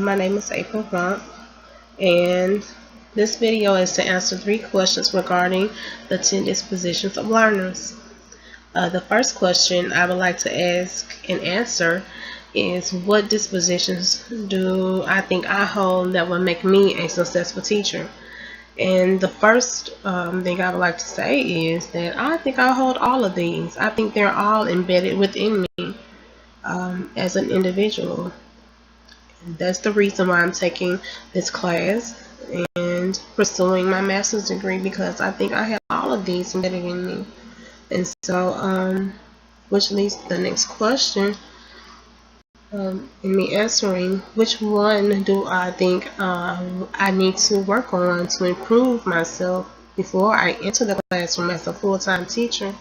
My name is April Rumph, and this video is to answer 3 questions regarding the 10 dispositions of learners. The first question I would like to ask and answer is, what dispositions do I think I hold that will make me a successful teacher? And the first thing I would like to say is that I think I hold all of these. I think they're all embedded within me as an individual. That's the reason why I'm taking this class and pursuing my master's degree, because I think I have all of these embedded in me. And so, which leads to the next question, in me answering, which one do I think I need to work on to improve myself before I enter the classroom as a full-time teacher?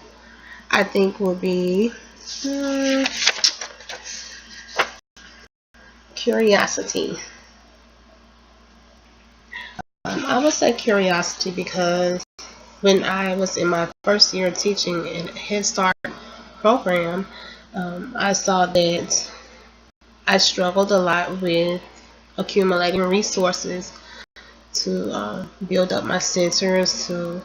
I think would be curiosity. I would say curiosity because when I was in my first year teaching in a Head Start program, I saw that I struggled a lot with accumulating resources to build up my sensors, to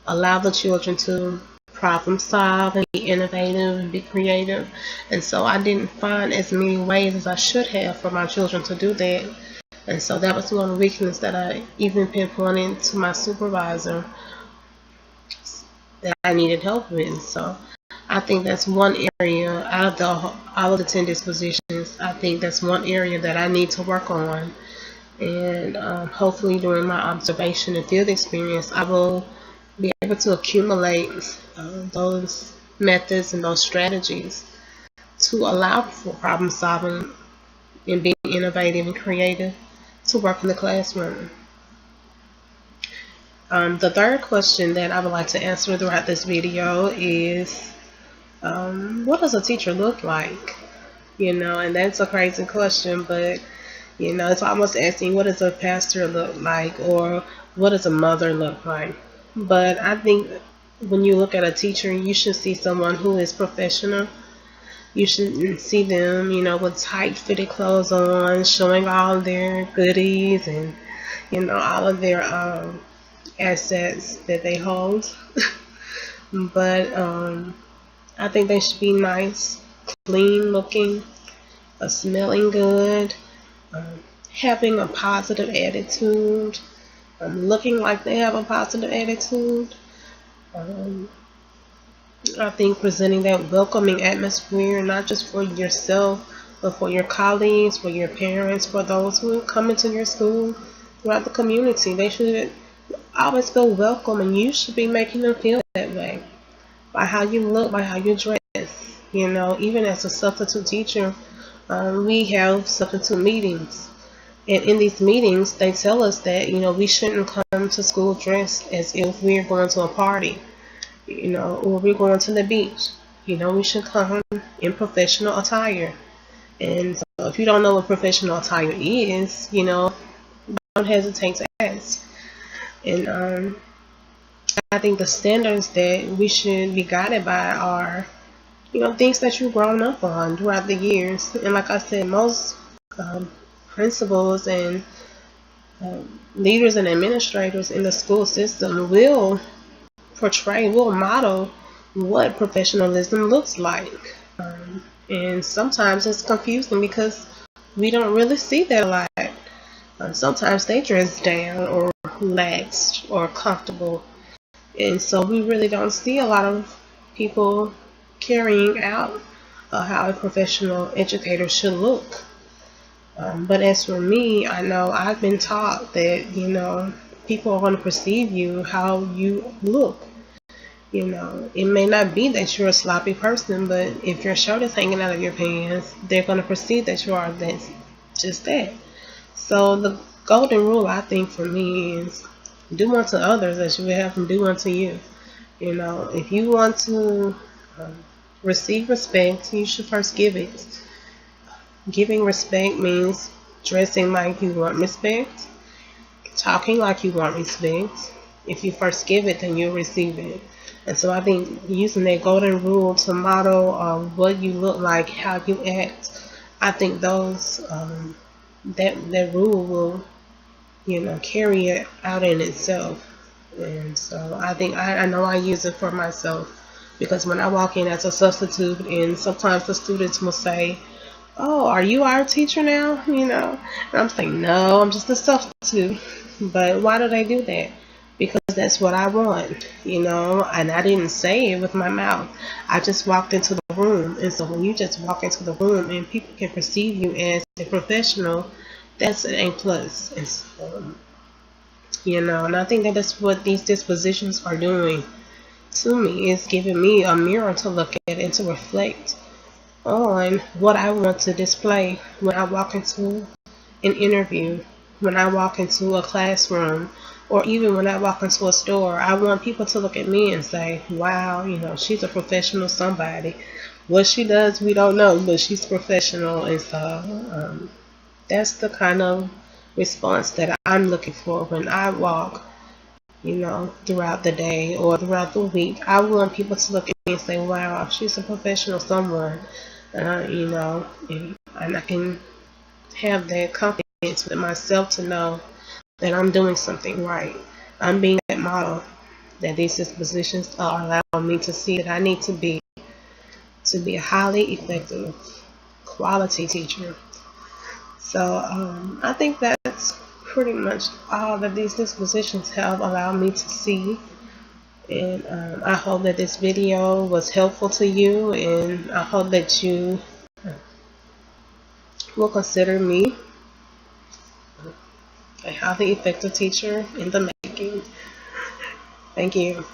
allow the children to problem solve and be innovative and be creative. And so I didn't find as many ways as I should have for my children to do that. And so that was one weakness that I even pinpointed to my supervisor that I needed help with. So I think that's one area out of the 10 dispositions. I think that's one area that I need to work on. And hopefully during my observation and field experience, I will be able to accumulate those methods and those strategies to allow for problem solving and being innovative and creative to work in the classroom. The third question that I would like to answer throughout this video is, what does a teacher look like? And that's a crazy question, but it's almost asking, what does a pastor look like, or what does a mother look like? But I think when you look at a teacher, you should see someone who is professional. You should see them, with tight fitted clothes on, showing all their goodies and, all of their assets that they hold. But I think they should be nice, clean looking, smelling good, having a positive attitude, looking like they have a positive attitude. I think presenting that welcoming atmosphere, not just for yourself, but for your colleagues, for your parents, for those who come into your school, throughout the community. They should always feel welcome, and you should be making them feel that way by how you look, by how you dress. Even as a substitute teacher, we have substitute meetings. And in these meetings, they tell us that, we shouldn't come to school dressed as if we're going to a party, or we're going to the beach. We should come in professional attire. And so if you don't know what professional attire is, don't hesitate to ask. And I think the standards that we should be guided by are, things that you've grown up on throughout the years. And like I said, most principals and leaders and administrators in the school system will model what professionalism looks like. And sometimes it's confusing because we don't really see that a lot. Sometimes they dress down or relaxed or comfortable. And so we really don't see a lot of people carrying out how a professional educator should look. But as for me, I know I've been taught that, people are going to perceive you how you look. It may not be that you're a sloppy person, but if your shirt is hanging out of your pants, they're going to perceive that you are just that. So the golden rule, I think, for me is do unto others as you would have them do unto you. If you want to receive respect, you should first give it. Giving respect means dressing like you want respect, talking like you want respect. If you first give it, then you'll receive it. And so I think using that golden rule to model what you look like, how you act, I think those that rule will, carry it out in itself. And so I think I know I use it for myself, because when I walk in as a substitute, and sometimes the students will say, "Oh, are you our teacher now?" And I'm saying, "No, I'm just a substitute." But why do they do that? Because that's what I want, and I didn't say it with my mouth. I just walked into the room. And so when you just walk into the room and people can perceive you as a professional, that's an A plus. And so, and I think that that's what these dispositions are doing to me. It's giving me a mirror to look at and to reflect on what I want to display when I walk into an interview, when I walk into a classroom, or even when I walk into a store. I want people to look at me and say, wow, she's a professional somebody. What she does, we don't know, but she's professional. And so that's the kind of response that I'm looking for when I walk, throughout the day or throughout the week. I want people to look at me and say, wow, she's a professional someone, and I can have that confidence with myself to know that I'm doing something right. I'm being that model that these dispositions are allowing me to see that I need to be a highly effective quality teacher. So I think that's pretty much all that these dispositions have allowed me to see. And I hope that this video was helpful to you, and I hope that you will consider me a highly effective teacher in the making. Thank you.